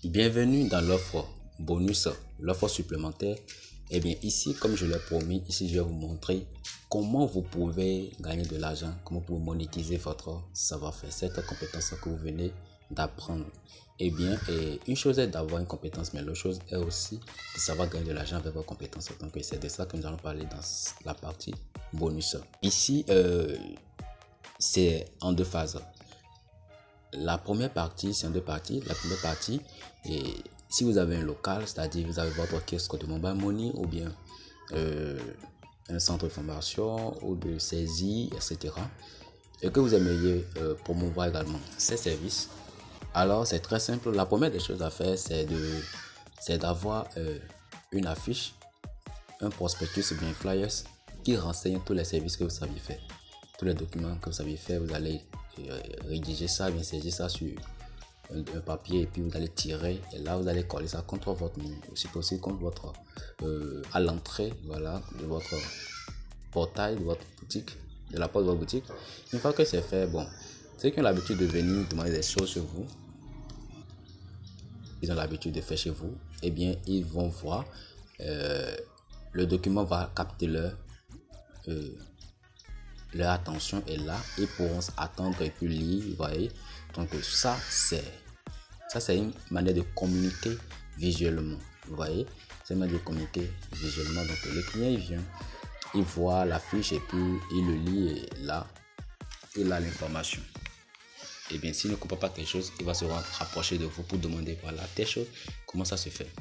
Bienvenue dans l'offre bonus, l'offre supplémentaire. Et bien ici, comme je l'ai promis, ici je vais vous montrer comment vous pouvez gagner de l'argent, comment vous pouvez monétiser votre savoir-faire, cette compétence que vous venez d'apprendre. Et bien, une chose est d'avoir une compétence, mais l'autre chose est aussi de savoir gagner de l'argent avec vos compétences. Donc c'est de ça que nous allons parler dans la partie bonus. Ici, c'est en deux phases. La première partie, c'est en deux parties. La première partie, et si vous avez un local, c'est-à-dire vous avez votre kiosque de mobile money ou bien un centre de formation ou de saisie, etc. et que vous aimeriez promouvoir également ces services, alors c'est très simple. La première des choses à faire, c'est d'avoir une affiche, un prospectus ou bien flyers qui renseigne tous les services que vous savez faire, tous les documents que vous savez faire. Vous allez rédiger ça, bien saisir ça sur un papier et puis vous allez tirer et là vous allez coller ça contre votre mur, aussi possible contre votre à l'entrée, voilà, de votre portail de votre boutique, de la porte de votre boutique. Une fois que c'est fait, bon, ceux qui ont l'habitude de venir demander des choses chez vous, ils ont l'habitude de faire chez vous, et bien ils vont voir, le document va capter leur attention est là, ils pourront attendre et puis lire, vous voyez. Donc ça c'est une manière de communiquer visuellement, vous voyez, c'est une manière de communiquer visuellement. Donc le client il vient, il voit la fiche et puis il le lit et là il a l'information. Et bien s'il ne comprend pas quelque chose, il va se rapprocher de vous pour demander voilà telle chose, comment ça se fait.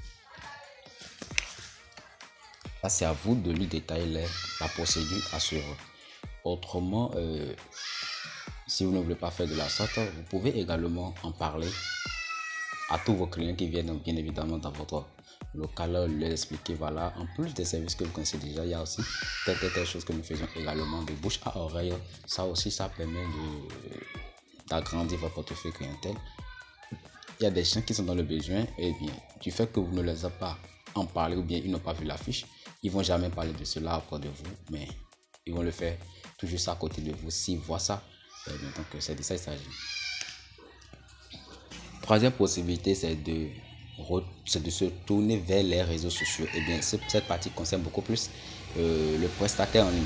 Là c'est à vous de lui détailler la procédure à suivre. Autrement, si vous ne voulez pas faire de la sorte, vous pouvez également en parler à tous vos clients qui viennent bien évidemment dans votre local, leur expliquer voilà, en plus des services que vous connaissez déjà, il y a aussi telle chose que nous faisons également de bouche à oreille. Ça aussi, ça permet d'agrandir votre portefeuille clientèle. Il y a des gens qui sont dans le besoin et bien du fait que vous ne les avez pas en parlé ou bien ils n'ont pas vu l'affiche, ils vont jamais parler de cela auprès de vous, mais ils vont le faire toujours ça à côté de vous s'ils voient ça. Donc c'est de ça qu'il s'agit. Troisième possibilité, c'est de se tourner vers les réseaux sociaux. Et bien cette partie concerne beaucoup plus le prestataire en ligne.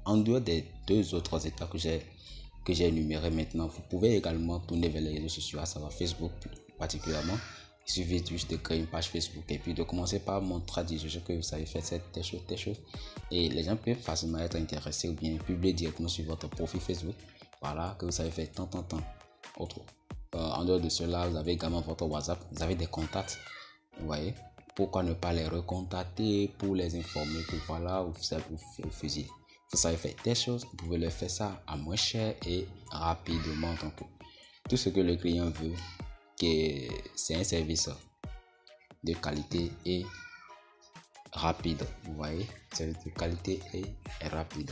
En dehors des deux autres étapes que j'ai énumérées maintenant, vous pouvez également tourner vers les réseaux sociaux, à savoir Facebook particulièrement. Il suffit juste de créer une page Facebook et puis de commencer par montrer à des gens que vous savez faire telle chose. Et les gens peuvent facilement être intéressés ou bien publier directement sur votre profil Facebook. Voilà, que vous savez faire tant. Autre. En dehors de cela, vous avez également votre WhatsApp, vous avez des contacts. Vous voyez, pourquoi ne pas les recontacter pour les informer que voilà, vous savez faire telle chose, vous pouvez leur faire ça à moins cher et rapidement. Donc, tout ce que le client veut, c'est un service de qualité et rapide. Vous voyez, c'est de qualité et rapide.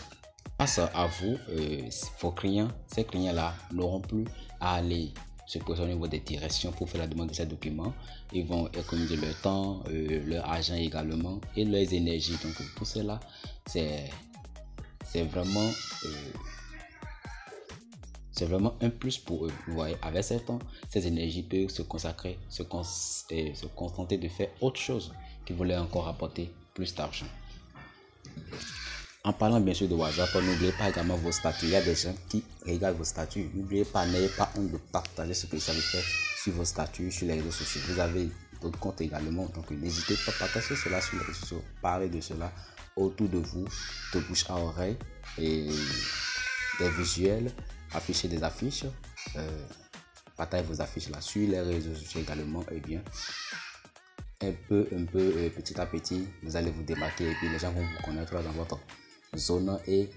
Grâce à vous, vos clients, ces clients-là n'auront plus à aller se poser au niveau des directions pour faire la demande de ces documents. Ils vont économiser leur temps, leur argent également et leurs énergies. Donc tout cela, c'est vraiment un plus pour eux. Vous voyez, avec ce temps, ces énergies peuvent se consacrer, se contenter de faire autre chose qui va leur encore apporter plus d'argent. En parlant bien sûr de WhatsApp, n'oubliez pas également vos statuts. Il y a des gens qui regardent vos statuts. N'oubliez pas, n'ayez pas honte de partager ce que vous savez faire sur vos statuts, sur les réseaux sociaux. Vous avez d'autres comptes également, donc n'hésitez pas à partager cela sur les réseaux sociaux. Parlez de cela autour de vous, de bouche à oreille, et des visuels, affichez des affiches, partagez vos affiches là sur les réseaux sociaux également. Et bien, un peu, petit à petit, vous allez vous démarquer et puis les gens vont vous connaître dans votre zone et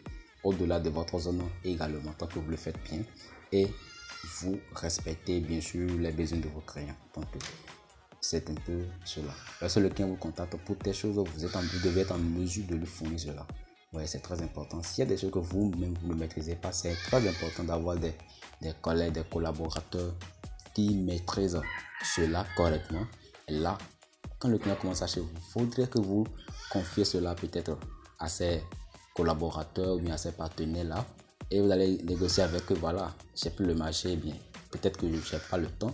au-delà de votre zone également, tant que vous le faites bien et vous respectez bien sûr les besoins de vos clients. Donc c'est un peu cela. Lorsque le client vous contacte pour telle chose, vous devez être en mesure de lui fournir cela. Ouais, c'est très important. S'il y a des choses que vous-même vous ne maîtrisez pas, c'est très important d'avoir des collègues, des collaborateurs qui maîtrisent cela correctement. Et là, quand le client commence à chez vous, il faudrait que vous confiez cela peut-être à ses collaborateurs ou bien à ses partenaires là, et vous allez négocier avec eux. Voilà, j'ai plus le marché, bien peut-être que je n'ai pas le temps,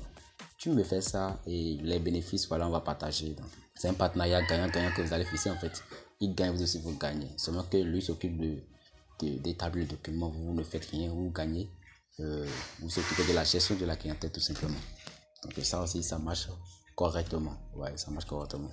tu me fais ça et les bénéfices, voilà, on va partager. C'est un partenariat gagnant-gagnant que vous allez faire en fait. Il gagne, vous aussi vous gagnez. Seulement que lui s'occupe d'établir le document, vous ne faites rien, vous gagnez. Vous s'occupez de la gestion de la clientèle tout simplement. Donc ça aussi, ça marche correctement. Ouais, ça marche correctement.